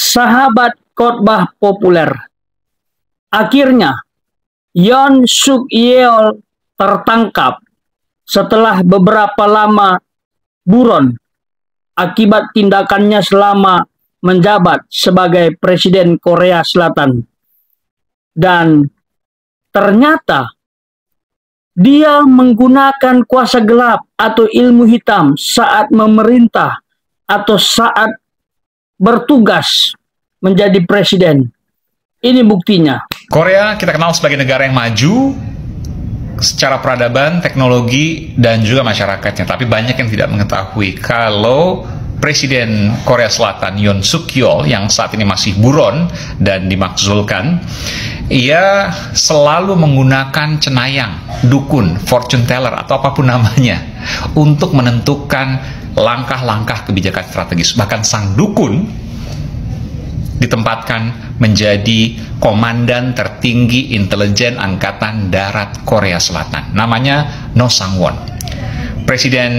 sahabat khotbah populer. Akhirnya, Yoon Suk Yeol tertangkap setelah beberapa lama buron akibat tindakannya selama menjabat sebagai Presiden Korea Selatan. Dan ternyata dia menggunakan kuasa gelap atau ilmu hitam saat memerintah atau saat bertugas menjadi presiden. Ini buktinya. Korea kita kenal sebagai negara yang maju secara peradaban, teknologi, dan juga masyarakatnya. Tapi banyak yang tidak mengetahui kalau Presiden Korea Selatan Yoon Suk Yeol yang saat ini masih buron dan dimakzulkan, ia selalu menggunakan cenayang, dukun, fortune teller, atau apapun namanya untuk menentukan langkah-langkah kebijakan strategis. Bahkan sang dukun ditempatkan menjadi komandan tertinggi intelijen Angkatan Darat Korea Selatan. Namanya No Sang-won. Presiden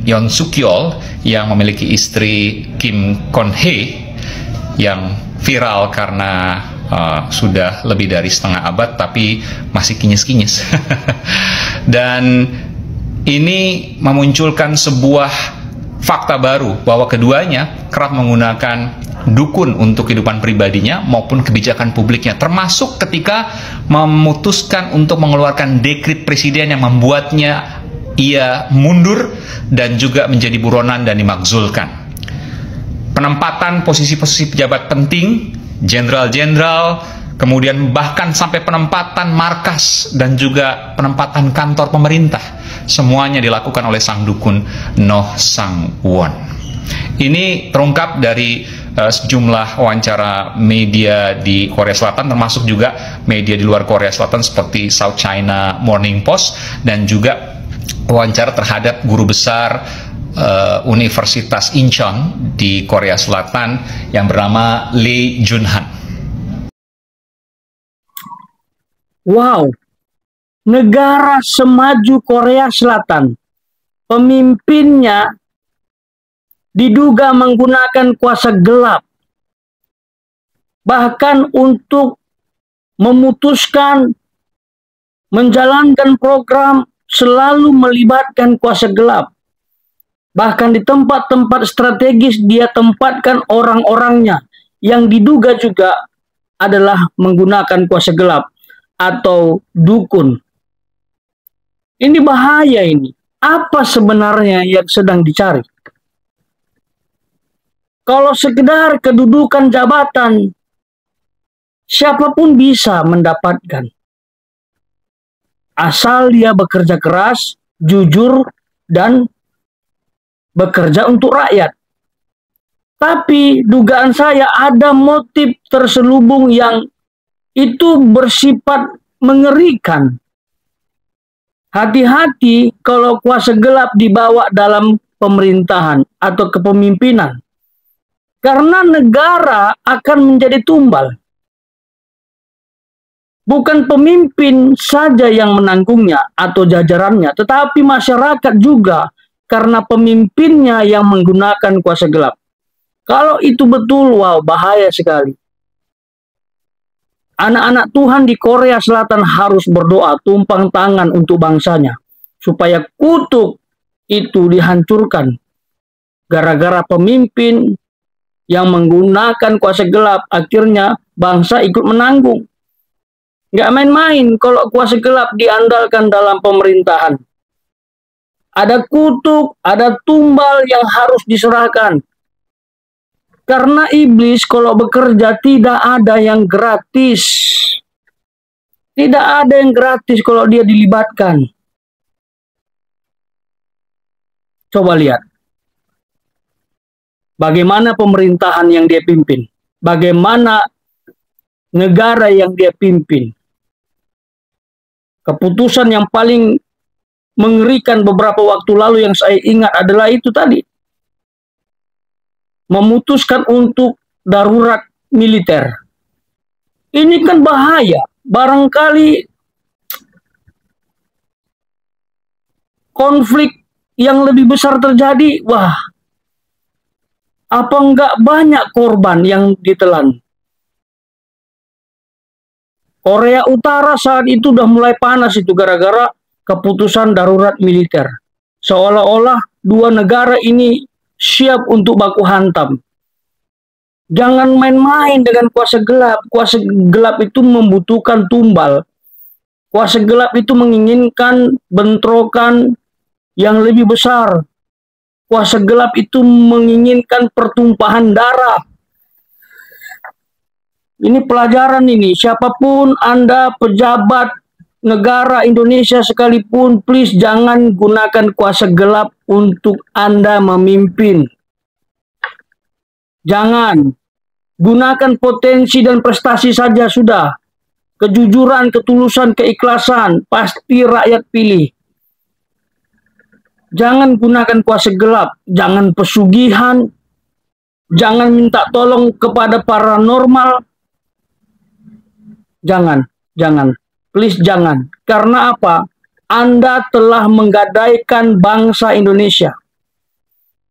Yoon Suk Yeol yang memiliki istri Kim Kon-hee yang viral karena sudah lebih dari setengah abad tapi masih kinyis-kinyis. Dan ini memunculkan sebuah fakta baru bahwa keduanya kerap menggunakan dukun untuk kehidupan pribadinya maupun kebijakan publiknya, termasuk ketika memutuskan untuk mengeluarkan dekret presiden yang membuatnya ia mundur dan juga menjadi buronan dan dimakzulkan. Penempatan posisi-posisi pejabat penting, jenderal-jenderal, kemudian bahkan sampai penempatan markas dan juga penempatan kantor pemerintah, semuanya dilakukan oleh sang dukun No Sang-won. Ini terungkap dari sejumlah wawancara media di Korea Selatan, termasuk juga media di luar Korea Selatan seperti South China Morning Post, dan juga wawancara terhadap guru besar Universitas Incheon di Korea Selatan yang bernama Lee Jun-han. Wow, negara semaju Korea Selatan, pemimpinnya diduga menggunakan kuasa gelap, bahkan untuk memutuskan menjalankan program selalu melibatkan kuasa gelap. Bahkan di tempat-tempat strategis dia tempatkan orang-orangnya yang diduga juga adalah menggunakan kuasa gelap atau dukun. Ini bahaya ini. Apa sebenarnya yang sedang dicari? Kalau sekedar kedudukan jabatan, siapapun bisa mendapatkan. Asal dia bekerja keras, jujur, dan bekerja untuk rakyat. Tapi dugaan saya ada motif terselubung yang itu bersifat mengerikan. Hati-hati kalau kuasa gelap dibawa dalam pemerintahan atau kepemimpinan. Karena negara akan menjadi tumbal. Bukan pemimpin saja yang menanggungnya atau jajarannya, tetapi masyarakat juga karena pemimpinnya yang menggunakan kuasa gelap. Kalau itu betul, wow, bahaya sekali. Anak-anak Tuhan di Korea Selatan harus berdoa tumpang tangan untuk bangsanya, supaya kutuk itu dihancurkan. Gara-gara pemimpin yang menggunakan kuasa gelap, akhirnya bangsa ikut menanggung. Nggak main-main kalau kuasa gelap diandalkan dalam pemerintahan. Ada kutuk, ada tumbal yang harus diserahkan. Karena iblis kalau bekerja tidak ada yang gratis. Tidak ada yang gratis kalau dia dilibatkan. Coba lihat. Bagaimana pemerintahan yang dia pimpin. Bagaimana negara yang dia pimpin. Keputusan yang paling mengerikan beberapa waktu lalu yang saya ingat adalah itu tadi. Memutuskan untuk darurat militer. Ini kan bahaya. Barangkali konflik yang lebih besar terjadi, wah, Apa enggak banyak korban yang ditelan? Korea Utara saat itu udah mulai panas itu gara-gara keputusan darurat militer. Seolah-olah dua negara ini siap untuk baku hantam. Jangan main-main dengan kuasa gelap. Kuasa gelap itu membutuhkan tumbal. Kuasa gelap itu menginginkan bentrokan yang lebih besar. Kuasa gelap itu menginginkan pertumpahan darah. Ini pelajaran ini. Siapapun Anda, pejabat negara Indonesia sekalipun, please jangan gunakan kuasa gelap untuk Anda memimpin. Jangan. Gunakan potensi dan prestasi saja sudah. Kejujuran, ketulusan, keikhlasan, pasti rakyat pilih. Jangan gunakan kuasa gelap. Jangan pesugihan. Jangan minta tolong kepada paranormal. Jangan. Please jangan. Karena apa? Anda telah menggadaikan bangsa Indonesia.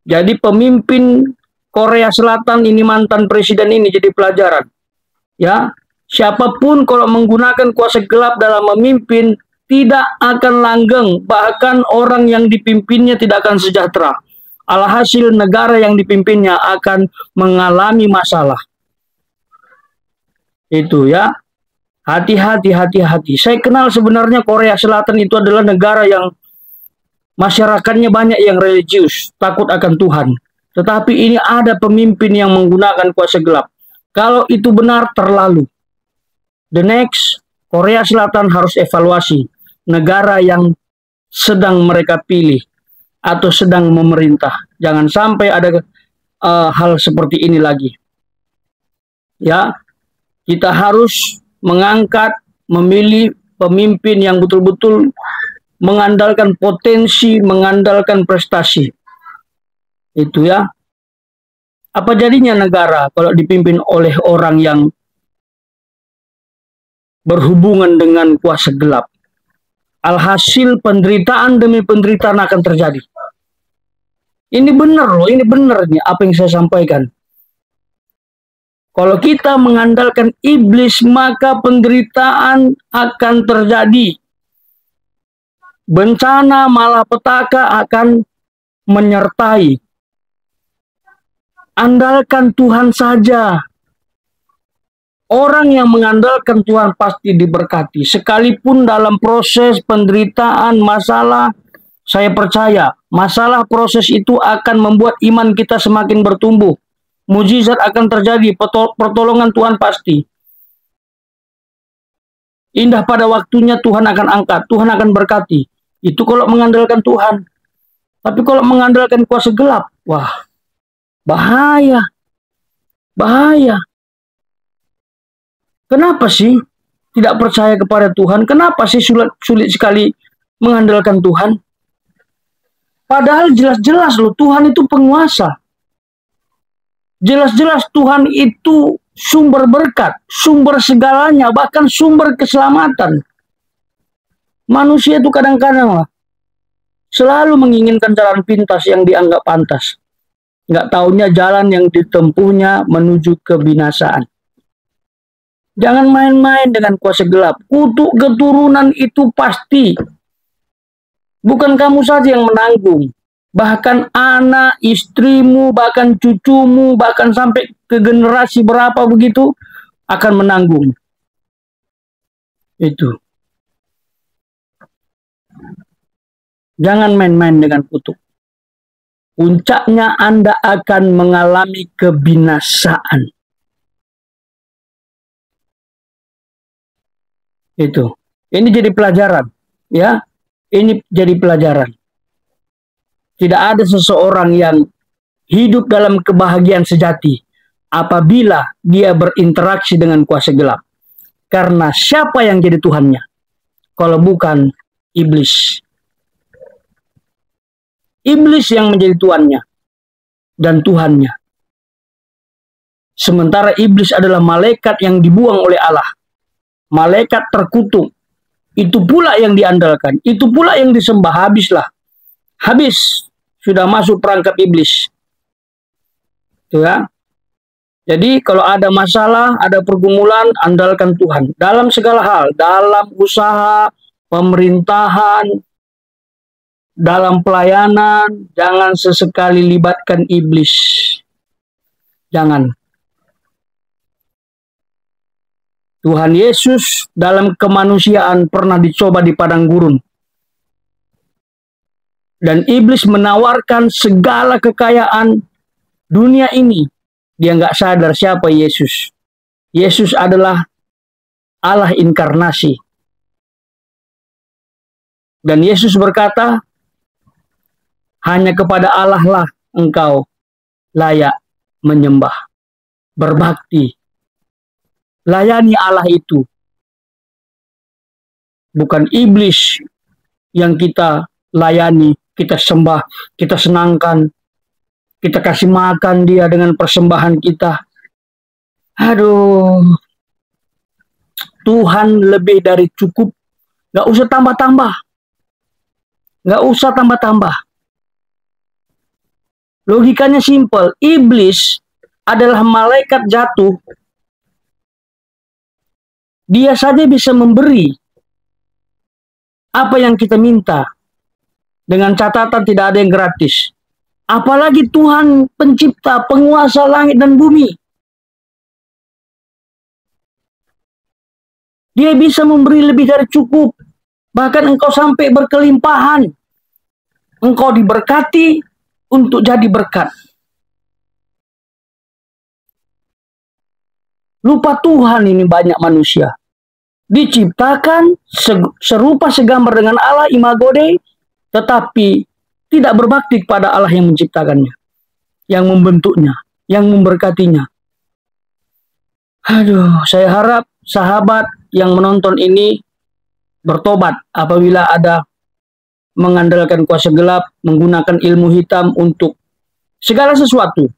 Jadi pemimpin Korea Selatan ini, mantan presiden ini, jadi pelajaran. Ya, siapapun kalau menggunakan kuasa gelap dalam memimpin tidak akan langgeng, bahkan orang yang dipimpinnya tidak akan sejahtera. Alhasil negara yang dipimpinnya akan mengalami masalah. Itu ya. Hati-hati. Saya kenal sebenarnya Korea Selatan itu adalah negara yang masyarakatnya banyak yang religius, takut akan Tuhan. Tetapi ini ada pemimpin yang menggunakan kuasa gelap. Kalau itu benar, terlalu. The next, Korea Selatan harus evaluasi negara yang sedang mereka pilih atau sedang memerintah. Jangan sampai ada hal seperti ini lagi. Ya, kita harus mengangkat, memilih pemimpin yang betul-betul mengandalkan potensi, mengandalkan prestasi. Itu ya. Apa jadinya negara kalau dipimpin oleh orang yang berhubungan dengan kuasa gelap? Alhasil penderitaan demi penderitaan akan terjadi. Ini benar loh, ini benar nih apa yang saya sampaikan. Kalau kita mengandalkan iblis, maka penderitaan akan terjadi. Bencana, malapetaka akan menyertai. Andalkan Tuhan saja. Orang yang mengandalkan Tuhan pasti diberkati. Sekalipun dalam proses penderitaan, masalah, saya percaya masalah proses itu akan membuat iman kita semakin bertumbuh. Mujizat akan terjadi, pertolongan Tuhan pasti. Indah pada waktunya Tuhan akan angkat, Tuhan akan berkati. Itu kalau mengandalkan Tuhan. Tapi kalau mengandalkan kuasa gelap, wah, bahaya. Kenapa sih tidak percaya kepada Tuhan? Kenapa sih sulit sekali mengandalkan Tuhan? Padahal jelas-jelas loh, Tuhan itu penguasa. Jelas-jelas Tuhan itu sumber berkat, sumber segalanya, bahkan sumber keselamatan. Manusia itu kadang-kadang selalu menginginkan jalan pintas yang dianggap pantas. Nggak taunya jalan yang ditempuhnya menuju kebinasaan. Jangan main-main dengan kuasa gelap. Kutuk keturunan itu pasti. Bukan kamu saja yang menanggung. Bahkan anak, istrimu, bahkan cucumu, bahkan sampai ke generasi berapa begitu akan menanggung. Itu. Jangan main-main dengan kutuk. Puncaknya Anda akan mengalami kebinasaan. Itu. Ini jadi pelajaran, ya. Ini jadi pelajaran. Tidak ada seseorang yang hidup dalam kebahagiaan sejati apabila dia berinteraksi dengan kuasa gelap. Karena siapa yang jadi Tuhannya? Kalau bukan iblis. Iblis yang menjadi tuannya dan Tuhannya. Sementara iblis adalah malaikat yang dibuang oleh Allah. Malaikat terkutuk. Itu pula yang diandalkan. Itu pula yang disembah. Habislah. Habis. Sudah masuk perangkap iblis. Tuh ya. Jadi kalau ada masalah, ada pergumulan, andalkan Tuhan. Dalam segala hal, dalam usaha, pemerintahan, dalam pelayanan, jangan sesekali libatkan iblis. Jangan. Tuhan Yesus dalam kemanusiaan pernah dicoba di padang gurun. Dan iblis menawarkan segala kekayaan dunia ini. Dia nggak sadar siapa Yesus. Yesus adalah Allah inkarnasi. Dan Yesus berkata, hanya kepada Allah lah engkau layak menyembah, berbakti. Layani Allah itu. Bukan iblis yang kita layani, kita sembah, kita senangkan, kita kasih makan dia dengan persembahan kita. Aduh, Tuhan lebih dari cukup. Gak usah tambah-tambah. Gak usah tambah-tambah. Logikanya simpel. Iblis adalah malaikat jatuh. Dia saja bisa memberi apa yang kita minta. Dengan catatan tidak ada yang gratis. Apalagi Tuhan pencipta, penguasa langit dan bumi. Dia bisa memberi lebih dari cukup. Bahkan engkau sampai berkelimpahan. Engkau diberkati untuk jadi berkat. Lupa Tuhan ini banyak manusia. Diciptakan serupa segambar dengan Allah, imago Dei, tetapi tidak berbakti kepada Allah yang menciptakannya, yang membentuknya, yang memberkatinya. Aduh, saya harap sahabat yang menonton ini bertobat apabila ada mengandalkan kuasa gelap, menggunakan ilmu hitam untuk segala sesuatu,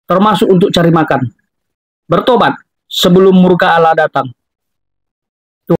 termasuk untuk cari makan. Bertobat sebelum murka Allah datang.